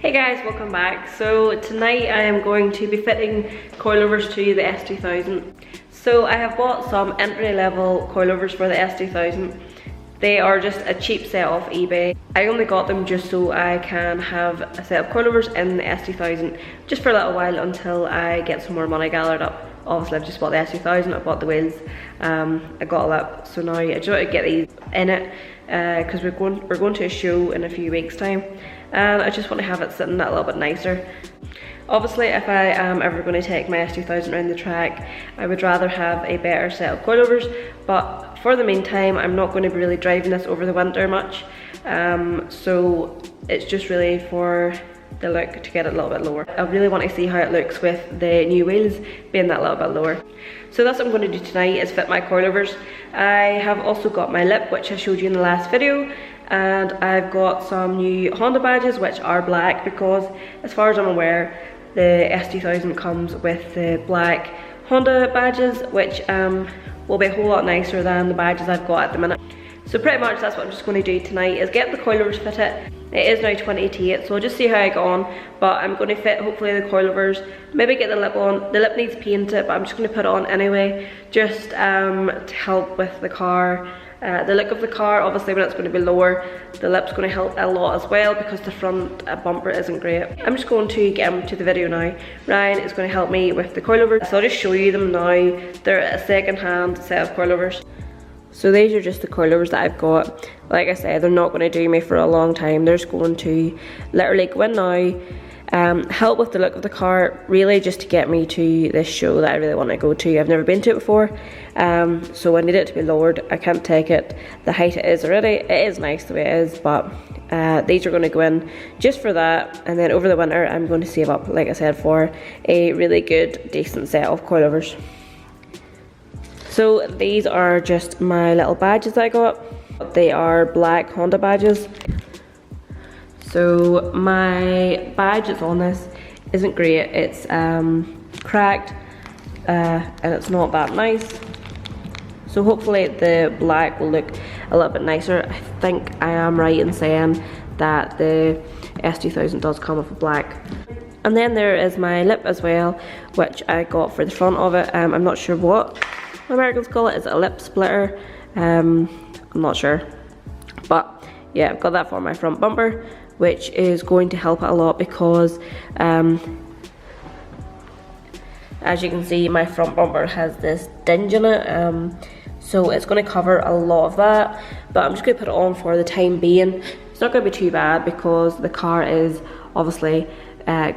Hey guys, welcome back. So tonight I am going to be fitting coilovers to the S2000. So I have bought some entry level coilovers for the S2000. They are just a cheap set off eBay. I only got them just so I can have a set of coilovers in the S2000 just for a little while until I get some more money gathered up. Obviously I've just bought the S2000, I bought the wheels, I got all that. So now I just want to get these in it because we're going to a show in a few weeks time. And I just want to have it sitting a little bit nicer. Obviously if I am ever going to take my S2000 around the track, I would rather have a better set of coilovers, but for the meantime I'm not going to be really driving this over the winter much, so it's just really for the look to get it a little bit lower. I really want to see how it looks with the new wheels being that little bit lower. So that's what I'm going to do tonight, is fit my coilovers. I have also got my lip, which I showed you in the last video, and I've got some new Honda badges which are black because as far as I'm aware the S2000 comes with the black Honda badges, which will be a whole lot nicer than the badges I've got at the minute. So pretty much that's what I'm just going to do tonight, is get the coilovers fitted. It is now 20:08, so I'll just see how I go on, but I'm going to fit hopefully the coilovers, maybe get the lip on. The lip needs painted, but I'm just going to put it on anyway, just to help with the car. The look of the car, obviously when it's going to be lower, the lip's going to help a lot as well because the front bumper isn't great. I'm just going to get into the video now. Ryan is going to help me with the coilovers, so I'll just show you them now. They're a second-hand set of coilovers. So these are just the coilovers that I've got. Like I said, they're not going to do me for a long time. They're just going to literally go in now, help with the look of the car, really just to get me to this show that I really want to go to. I've never been to it before, so I need it to be lowered. I can't take it the height it is already. It is nice the way it is, but these are going to go in just for that, and then over the winter I'm going to save up, like I said, for a really good decent set of coilovers. So these are just my little badges that I got. They are black Honda badges. So my badge that's on this isn't great. It's cracked and it's not that nice. So hopefully the black will look a little bit nicer. I think I am right in saying that the S2000 does come with a black. And then there is my lip as well, which I got for the front of it. I'm not sure what Americans call it. Is it a lip splitter? I'm not sure, but yeah, I've got that for my front bumper, which is going to help it a lot because as you can see, my front bumper has this dinge in it, so it's going to cover a lot of that, but I'm just going to put it on for the time being. It's not going to be too bad because the car is obviously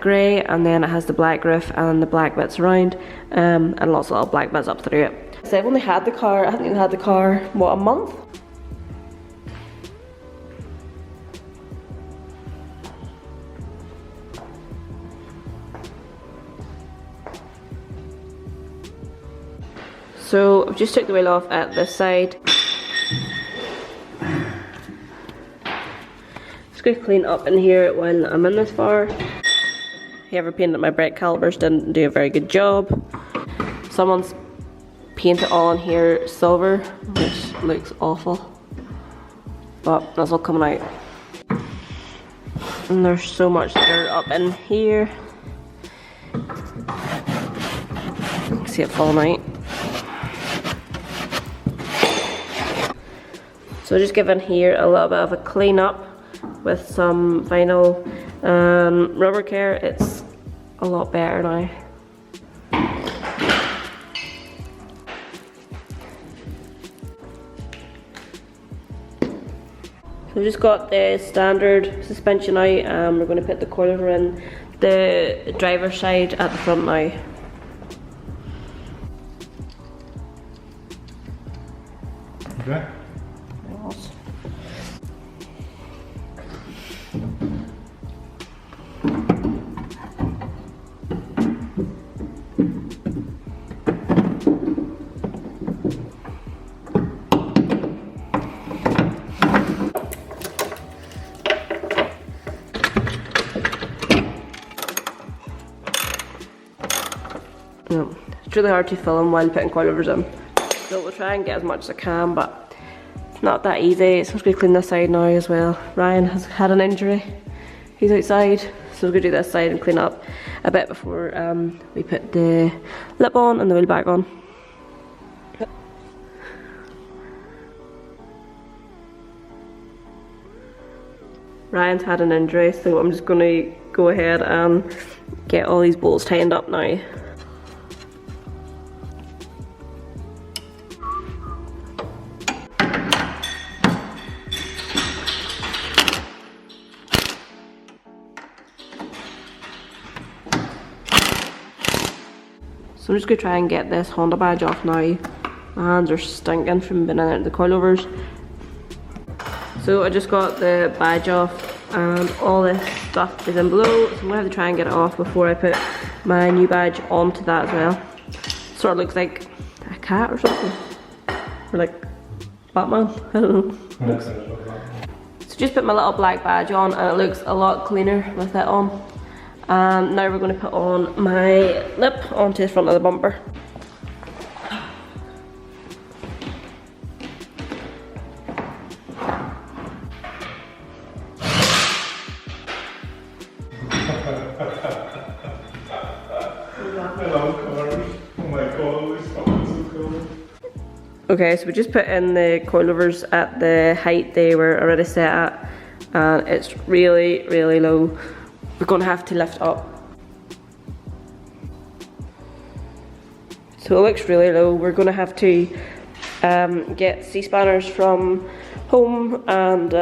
grey, and then it has the black roof and the black bits around, and lots of little black bits up through it. So I've only had the car, I haven't even had the car, what, a month? So I've just took the wheel off at this side. Just going to clean up in here while I'm in this far. Whoever painted my brake calipers didn't do a very good job. Someone's painted on here silver, which looks awful, but that's all coming out. And there's so much dirt up in here. You can see it falling out. So just giving here a little bit of a clean up with some vinyl and rubber care. It's a lot better now. So we've just got the standard suspension out, we're going to put the coilover in the driver's side at the front now. Okay. It's really hard to film while putting coilovers in. So we'll try and get as much as I can, but it's not that easy. So I'm just going to clean this side now as well. Ryan has had an injury. He's outside, so we're gonna do this side and clean up a bit before we put the lip on and the wheel back on. Ryan's had an injury, so I'm just gonna go ahead and get all these bolts tightened up now. So I'm just gonna try and get this Honda badge off now. My hands are stinking from being in and out of the coilovers. So I just got the badge off and all this stuff is in below, so I'm gonna have to try and get it off before I put my new badge onto that as well. Sort of looks like a cat or something. Or like Batman, I don't know. So just put my little black badge on and it looks a lot cleaner with it on. Now we're going to put on my lip onto the front of the bumper. Okay, so we just put in the coilovers at the height they were already set at, and it's really, really low. We're going to have to lift up. So it looks really low. We're going to have to get C-spanners from home and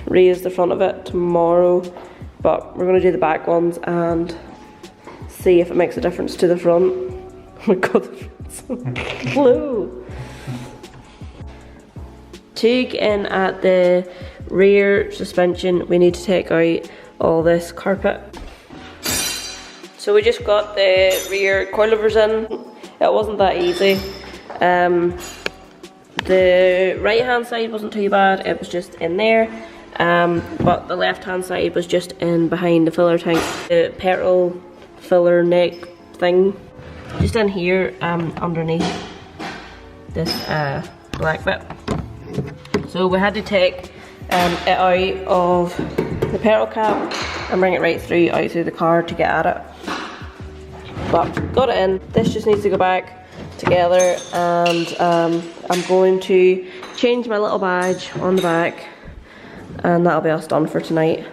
raise the front of it tomorrow. But we're going to do the back ones and see if it makes a difference to the front. Oh my god, the front's so low. To get in at the rear suspension, we need to take out all this carpet. So we just got the rear coilovers in. It wasn't that easy. The right hand side wasn't too bad, it was just in there. But the left hand side was just in behind the filler tank. The petrol filler neck thing. Just in here underneath this black bit. So we had to take it out of the petrol cap and bring it right through out through the car to get at it. But got it in. This just needs to go back together, and I'm going to change my little badge on the back, and that'll be us done for tonight.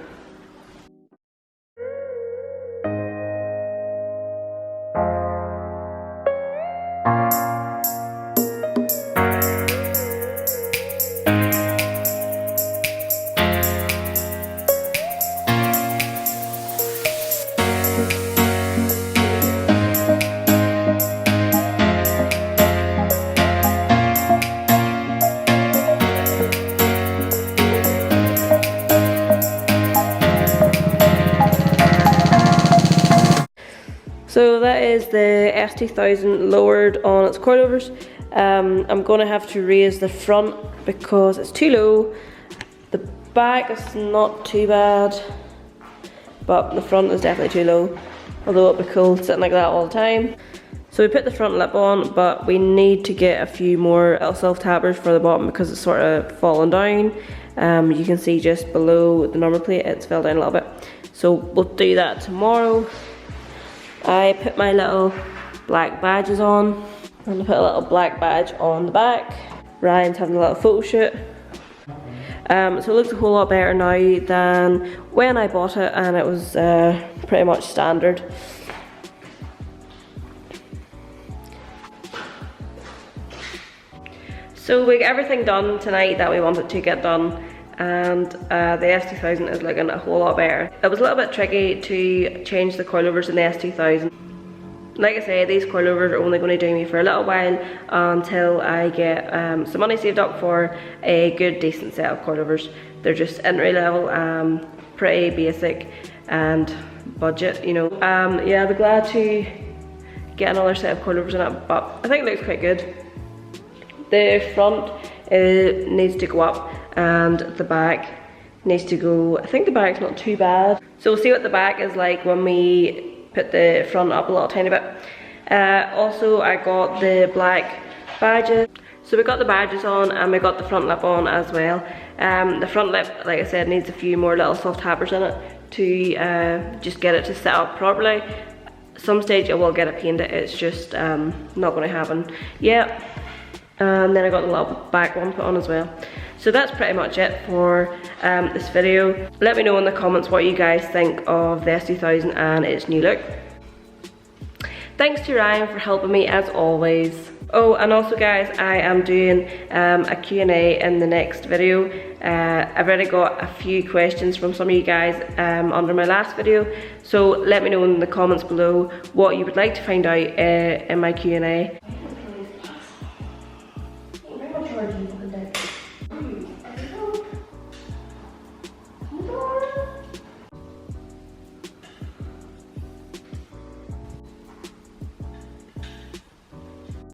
So that is the S2000 lowered on its coilovers. I'm going to have to raise the front because it's too low. The back is not too bad, but the front is definitely too low. Although it'd be cool sitting like that all the time. So we put the front lip on, but we need to get a few more little self-tappers for the bottom because it's sort of fallen down. You can see just below the number plate it's fell down a little bit. So we'll do that tomorrow. I put my little black badges on, and I put a little black badge on the back. Ryan's having a little photo shoot. So it looks a whole lot better now than when I bought it, and it was pretty much standard. So we got everything done tonight that we wanted to get done, and the S2000 is looking a whole lot better. It was a little bit tricky to change the coilovers in the S2000. Like I say, these coilovers are only going to do me for a little while until I get some money saved up for a good decent set of coilovers. They're just entry level, pretty basic and budget, you know. Yeah, I'll be glad to get another set of coilovers in it, but I think it looks quite good. The front needs to go up and the back needs to go, I think the back's not too bad. So we'll see what the back is like when we put the front up a little tiny bit. Also I got the black badges. So we got the badges on and we got the front lip on as well. The front lip, like I said, needs a few more little soft tappers in it to just get it to set up properly. Some stage I will get it painted, it's just not going to happen yet. And then I got the little back one put on as well. So that's pretty much it for this video. Let me know in the comments what you guys think of the S2000 and its new look. Thanks to Ryan for helping me as always. Oh, and also guys, I am doing a Q&A in the next video. I've already got a few questions from some of you guys under my last video. So let me know in the comments below what you would like to find out in my Q&A.